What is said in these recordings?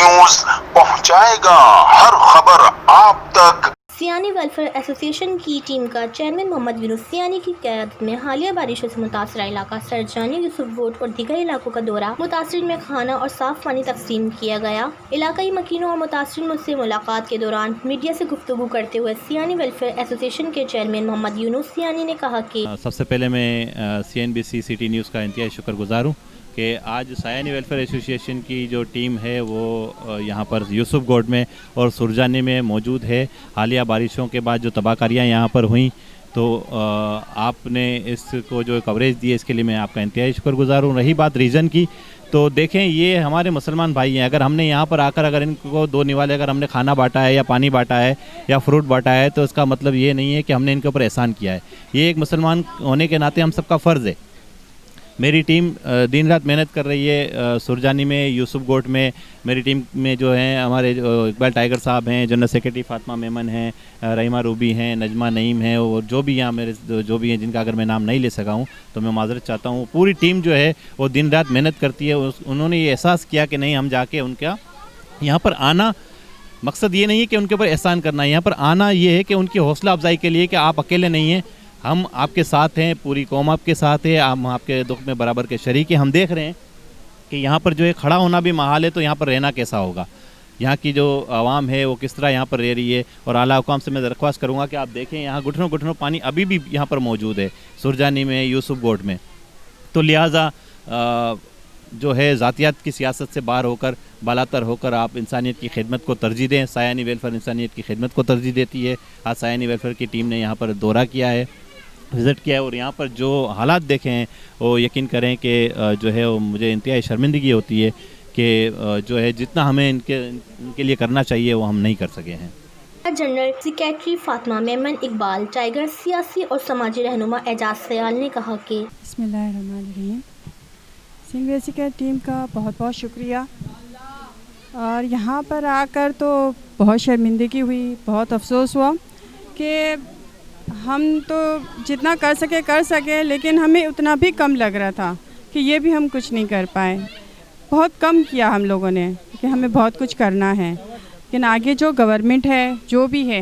News پہنچائے گا ہر خبر آپ تک۔ سیانی ویلفیئر ایسوسی ایشن کی ٹیم کا چیئرمین محمد یونس سیانی کی قیادت میں حالیہ بارشوں سے متاثرہ علاقہ سرجانی، یوسف گوٹ اور دیگر علاقوں کا دورہ، متاثرین میں کھانا اور صاف پانی تقسیم کیا گیا۔ علاقائی مکینوں اور متاثرین سے ملاقات کے دوران میڈیا سے گفتگو کرتے ہوئے سیانی ویلفیئر ایسوسی ایشن کے چیئرمین محمد یونس سیانی نے کہا کہ سب سے پہلے میں CNBC سٹی نیوز کا انتہائی شکر گزار ہوں کہ آج سیانی ویلفیئر ایسوسی ایشن کی جو ٹیم ہے وہ یہاں پر یوسف گوٹ میں اور سرجانی میں موجود ہے۔ حالیہ بارشوں کے بعد جو تباہ کاریاں یہاں پر ہوئیں تو آپ نے اس کو جو کوریج دی ہے اس کے لیے میں آپ کا انتہائی شکر گزار ہوں۔ رہی بات ریزن کی تو دیکھیں یہ ہمارے مسلمان بھائی ہیں، اگر ہم نے یہاں پر آ کر اگر ان کو دو نوالے اگر ہم نے کھانا بانٹا ہے یا پانی بانٹا ہے یا فروٹ بانٹا ہے تو اس کا مطلب یہ نہیں ہے کہ ہم نے ان کے اوپر احسان کیا ہے۔ یہ ایک مسلمان ہونے کے ناطے ہم سب کا فرض ہے۔ میری ٹیم دن رات محنت کر رہی ہے سرجانی میں، یوسف گوٹ میں۔ میری ٹیم میں جو ہیں ہمارے اقبال ٹائیگر صاحب ہیں، جنرل سیکرٹری فاطمہ میمن ہیں، رحیمہ روبی ہیں، نجمہ نعیم ہیں، اور جو بھی یہاں میرے جو بھی ہیں جن کا اگر میں نام نہیں لے سکا ہوں تو میں معذرت چاہتا ہوں۔ پوری ٹیم جو ہے وہ دن رات محنت کرتی ہے۔ انہوں نے یہ احساس کیا کہ نہیں، ہم جا کے ان کا یہاں پر آنا مقصد یہ نہیں ہے کہ ان کے اوپر احسان کرنا ہے، یہاں پر آنا یہ ہے کہ ان کی حوصلہ افزائی کے لیے کہ آپ اکیلے نہیں ہیں، ہم آپ کے ساتھ ہیں، پوری قوم آپ کے ساتھ ہے، ہم آپ کے دکھ میں برابر کے شریک ہیں۔ ہم دیکھ رہے ہیں کہ یہاں پر جو ہے کھڑا ہونا بھی محال ہے تو یہاں پر رہنا کیسا ہوگا، یہاں کی جو عوام ہے وہ کس طرح یہاں پر رہ رہی ہے۔ اور اعلیٰ حکام سے میں درخواست کروں گا کہ آپ دیکھیں یہاں گھٹنوں گھٹنوں پانی ابھی بھی یہاں پر موجود ہے سرجانی میں، یوسف گوٹ میں۔ تو لہٰذا جو ہے ذاتیات کی سیاست سے باہر ہو کر، بالاتر ہو کر آپ انسانیت کی خدمت کو ترجیح دیں۔ سیانی ویلفیئر انسانیت کی خدمت کو ترجیح دیتی ہے۔ آج سیانی ویلفیئر کی ٹیم نے یہاں پر دورہ کیا ہے، وزٹ کیا ہے، اور یہاں پر جو حالات دیکھے ہیں وہ یقین کریں کہ جو ہے وہ مجھے انتہائی شرمندگی ہوتی ہے کہ جو ہے جتنا ہمیں ان کے لیے کرنا چاہیے وہ ہم نہیں کر سکے ہیں۔ General secretary Fatima Memon, Iqbal tiger, سیاسی اور سماجی رہنما اعجاز سیال نے کہا کہ بسم اللہ الرحمن الرحیم۔ CNBC کی ٹیم کا بہت بہت شکریہ، اور یہاں پر آ کر تو بہت شرمندگی ہوئی، بہت افسوس ہوا کہ ہم تو جتنا کر سکے لیکن ہمیں اتنا بھی کم لگ رہا تھا کہ یہ بھی ہم کچھ نہیں کر پائے۔ بہت کم کیا ہم لوگوں نے کہ ہمیں بہت کچھ کرنا ہے، لیکن آگے جو گورنمنٹ ہے، جو بھی ہے،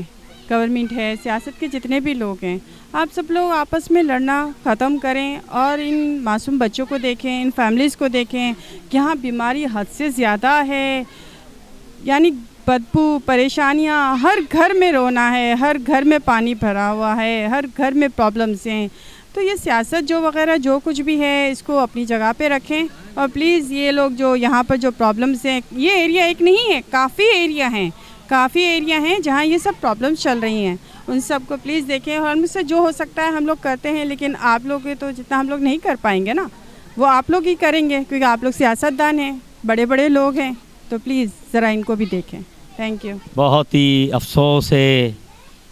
گورنمنٹ ہے، سیاست کے جتنے بھی لوگ ہیں، آپ سب لوگ آپس میں لڑنا ختم کریں اور ان معصوم بچوں کو دیکھیں، ان فیملیز کو دیکھیں۔ یہاں بیماری حد سے زیادہ ہے، یعنی بدبو، پریشانیاں، ہر گھر میں رونا ہے، ہر گھر میں پانی بھرا ہوا ہے، ہر گھر میں پرابلمس ہیں۔ تو یہ سیاست جو وغیرہ جو کچھ بھی ہے اس کو اپنی جگہ پہ رکھیں، اور پلیز یہ لوگ جو یہاں پر جو پرابلمس ہیں، یہ ایریا ایک نہیں ہے، کافی ایریا ہیں جہاں یہ سب پرابلمس چل رہی ہیں، ان سب کو پلیز دیکھیں، اور ہم سے جو ہو سکتا ہے ہم لوگ کرتے ہیں، لیکن آپ لوگ تو جتنا ہم لوگ نہیں کر پائیں گے نا، وہ آپ لوگ ہی کریں گے، کیونکہ آپ لوگ سیاست دان ہیں، بڑے بڑے لوگ ہیں، تو پلیز ذرا ان کو بھی دیکھیں۔ Thank you. بہت ہی افسوس ہے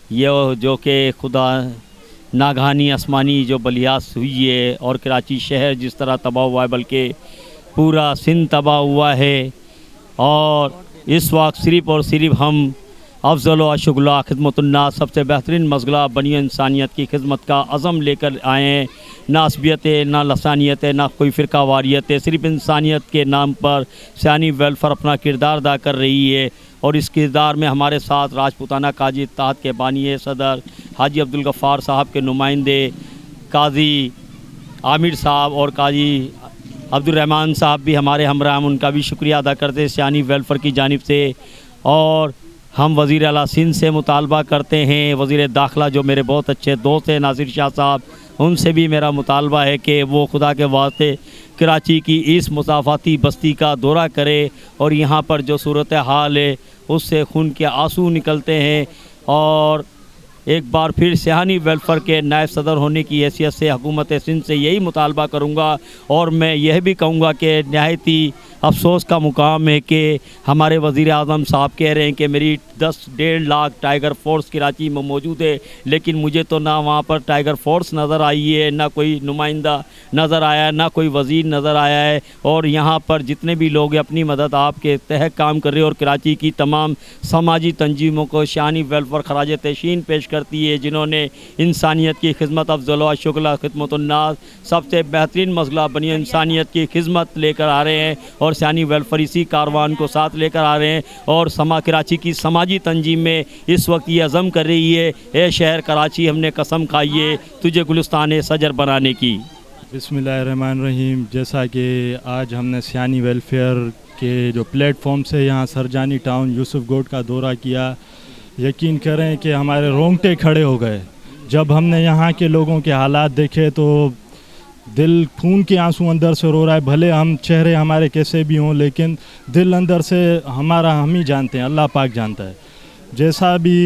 یہ جو کہ خدا ناگہانی آسمانی جو بلیاس ہوئی ہے، اور کراچی شہر جس طرح تباہ ہوا ہے، بلکہ پورا سندھ تباہ ہوا ہے، اور اس وقت صرف اور صرف ہم افضل و اشغلہ خدمت الناس، سب سے بہترین مشغلہ بنی انسانیت کی خدمت کا عزم لے کر آئے ہیں۔ نہ عصبیت ہے، نہ لسانیت ہے، نہ کوئی فرقہ واریت ہے، صرف انسانیت کے نام پر سیانی ویلفیئر اپنا کردار ادا کر رہی ہے، اور اس کردار میں ہمارے ساتھ راجپوتانہ قاضی اتحاد کے بانی صدر حاجی عبدالغفار صاحب کے نمائندے قاضی عامر صاحب اور قاضی عبدالرحمن صاحب بھی ہمارے ہمراہ، ہم ان کا بھی شکریہ ادا کرتے ہیں سیانی ویلفیئر کی جانب سے۔ اور ہم وزیر اعلیٰ سندھ سے مطالبہ کرتے ہیں، وزیر داخلہ جو میرے بہت اچھے دوست ہیں ناصر شاہ صاحب، ان سے بھی میرا مطالبہ ہے کہ وہ خدا کے واسطے کراچی کی اس مسافاتی بستی کا دورہ کرے، اور یہاں پر جو صورتحال ہے اس سے خون کے آنسو نکلتے ہیں۔ اور ایک بار پھر سیانی ویلفیئر کے نائب صدر ہونے کی حیثیت سے حکومت سندھ سے یہی مطالبہ کروں گا، اور میں یہ بھی کہوں گا کہ نہایت ہی افسوس کا مقام ہے کہ ہمارے وزیر اعظم صاحب کہہ رہے ہیں کہ میری 10-1.5 لاکھ ٹائیگر فورس کراچی میں موجود ہے، لیکن مجھے تو نہ وہاں پر ٹائیگر فورس نظر آئی ہے، نہ کوئی نمائندہ نظر آیا ہے، نہ کوئی وزیر نظر آیا ہے۔ اور یہاں پر جتنے بھی لوگ اپنی مدد آپ کے تحت کام کر رہے ہیں، اور کراچی کی تمام سماجی تنظیموں کو سیانی ویلفیئر خراج تحسین پیش کرتی ہے، جنہوں نے انسانیت کی خدمت، افضل و شغلہ خدمت الناس، سب سے بہترین مشغلہ بنی انسانیت کی خدمت لے کر آ رہے ہیں، اور اور سیانی ویلفیئر اسی کاروان کو ساتھ لے کر آ رہے ہیں، اور کراچی کی سماجی تنظیم میں اس وقت یہ عزم کر رہی ہے، اے شہر کراچی ہم نے قسم کھائی ہے تجھے گلستان سجر بنانے کی۔ بسم اللہ الرحمن الرحیم۔ جیسا کہ آج ہم نے سیانی ویلفیئر کے جو پلیٹ فارم سے یہاں سرجانی ٹاؤن یوسف گوٹ کا دورہ کیا، یقین کریں کہ ہمارے رونگٹے کھڑے ہو گئے جب ہم نے یہاں کے لوگوں کے حالات دیکھے، تو دل خون کے آنسو اندر سے رو رہا ہے۔ بھلے ہم چہرے ہمارے کیسے بھی ہوں، لیکن دل اندر سے ہم ہی جانتے ہیں، اللہ پاک جانتا ہے۔ جیسا بھی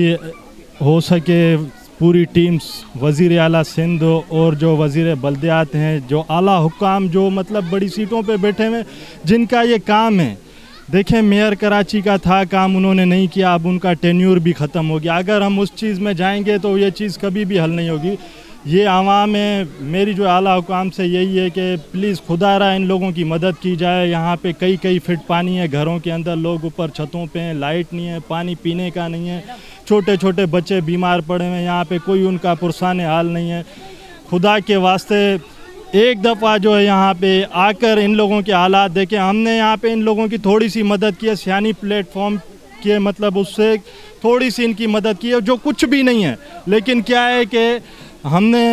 ہو سکے پوری ٹیم، وزیر اعلیٰ سندھ اور جو وزیر بلدیات ہیں، جو اعلیٰ حکام جو مطلب بڑی سیٹوں پہ بیٹھے ہوئے، جن کا یہ کام ہے، دیکھیں میئر کراچی کا تھا کام، انہوں نے نہیں کیا، اب ان کا ٹینیور بھی ختم ہو گیا۔ اگر ہم اس چیز میں جائیں گے تو یہ چیز کبھی بھی حل نہیں ہوگی۔ یہ عوام ہے، میری جو اعلیٰ حکام سے یہی ہے کہ پلیز خدا را ان لوگوں کی مدد کی جائے۔ یہاں پہ کئی فٹ پانی ہے گھروں کے اندر، لوگ اوپر چھتوں پہ ہیں، لائٹ نہیں ہے، پانی پینے کا نہیں ہے، چھوٹے چھوٹے بچے بیمار پڑے ہوئے ہیں، یہاں پہ کوئی ان کا پرسان حال نہیں ہے۔ خدا کے واسطے ایک دفعہ جو ہے یہاں پہ آ کر ان لوگوں کے حالات دیکھیں۔ ہم نے یہاں پہ ان لوگوں کی تھوڑی سی مدد کی ہے، سیانی پلیٹ فارم کے مطلب اس سے تھوڑی سی ان کی مدد کی ہے، جو کچھ بھی نہیں ہے، لیکن کیا ہے کہ ہم نے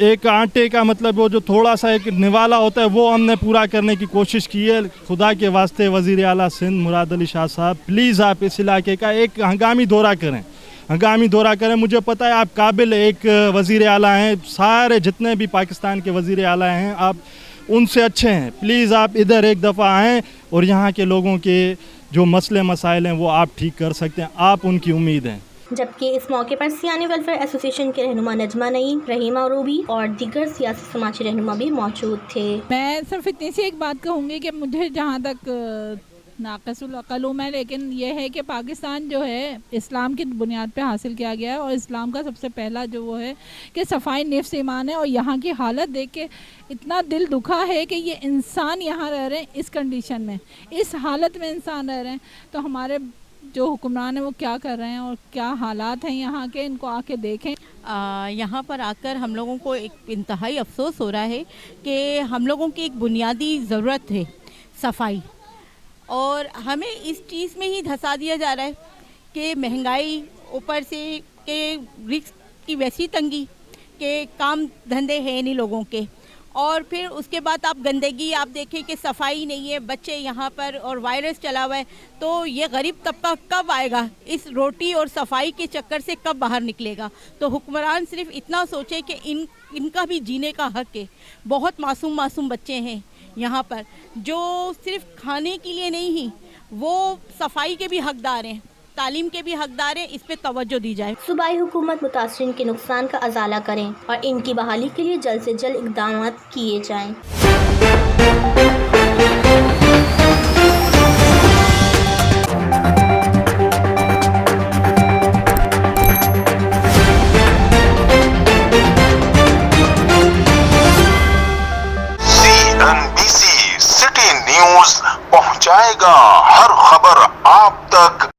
ایک آٹے کا مطلب وہ جو تھوڑا سا ایک نوالا ہوتا ہے وہ ہم نے پورا کرنے کی کوشش کی ہے۔ خدا کے واسطے وزیر اعلیٰ سندھ مراد علی شاہ صاحب، پلیز آپ اس علاقے کا ایک ہنگامی دورہ کریں۔ مجھے پتہ ہے آپ قابل ایک وزیر اعلیٰ ہیں، سارے جتنے بھی پاکستان کے وزیر اعلیٰ ہیں آپ ان سے اچھے ہیں، پلیز آپ ادھر ایک دفعہ آئیں اور یہاں کے لوگوں کے جو مسئلے مسائل ہیں وہ آپ ٹھیک کر سکتے ہیں، آپ ان کی امید ہیں۔ جبکہ اس موقع پر سیانی ویلفیئر ایسوسی ایشن کے رہنما نجمہ نعیم، رحیمہ عروبی اور دیگر سیاسی سماجی رہنما بھی موجود تھے۔ میں صرف اتنی سی ایک بات کہوں گی کہ مجھے جہاں تک ناقص العقل ہوں میں، لیکن یہ ہے کہ پاکستان جو ہے اسلام کی بنیاد پہ حاصل کیا گیا ہے، اور اسلام کا سب سے پہلا جو وہ ہے کہ صفائی نفس ایمان ہے، اور یہاں کی حالت دیکھ کے اتنا دل دکھا ہے کہ یہ انسان یہاں رہ رہے ہیں اس کنڈیشن میں، اس حالت میں انسان رہ رہے ہیں، تو ہمارے جو حکمران ہیں وہ کیا کر رہے ہیں اور کیا حالات ہیں یہاں کے، ان کو آ کے دیکھیں۔ یہاں پر آ کر ہم لوگوں کو ایک انتہائی افسوس ہو رہا ہے کہ ہم لوگوں کی ایک بنیادی ضرورت ہے صفائی، اور ہمیں اس چیز میں ہی دھسا دیا جا رہا ہے کہ مہنگائی، اوپر سے کہ رزق کی ویسی تنگی کہ کام دھندے ہیں نہیں لوگوں کے، اور پھر اس کے بعد آپ گندگی آپ دیکھیں کہ صفائی نہیں ہے، بچے یہاں پر، اور وائرس چلا ہوا ہے، تو یہ غریب طبقہ کب آئے گا، اس روٹی اور صفائی کے چکر سے کب باہر نکلے گا؟ تو حکمران صرف اتنا سوچے کہ ان کا بھی جینے کا حق ہے۔ بہت معصوم بچے ہیں یہاں پر جو صرف کھانے کے لیے نہیں ہی، وہ صفائی کے بھی حقدار ہیں، تعلیم کے بھی حقدار ہیں، اس پہ توجہ دی جائے۔ صوبائی حکومت متاثرین کے نقصان کا ازالہ کریں اور ان کی بحالی کے لیے جلد سے جلد اقدامات کیے جائیں۔ CNBC سٹی نیوز پہنچائے گا ہر خبر آپ تک۔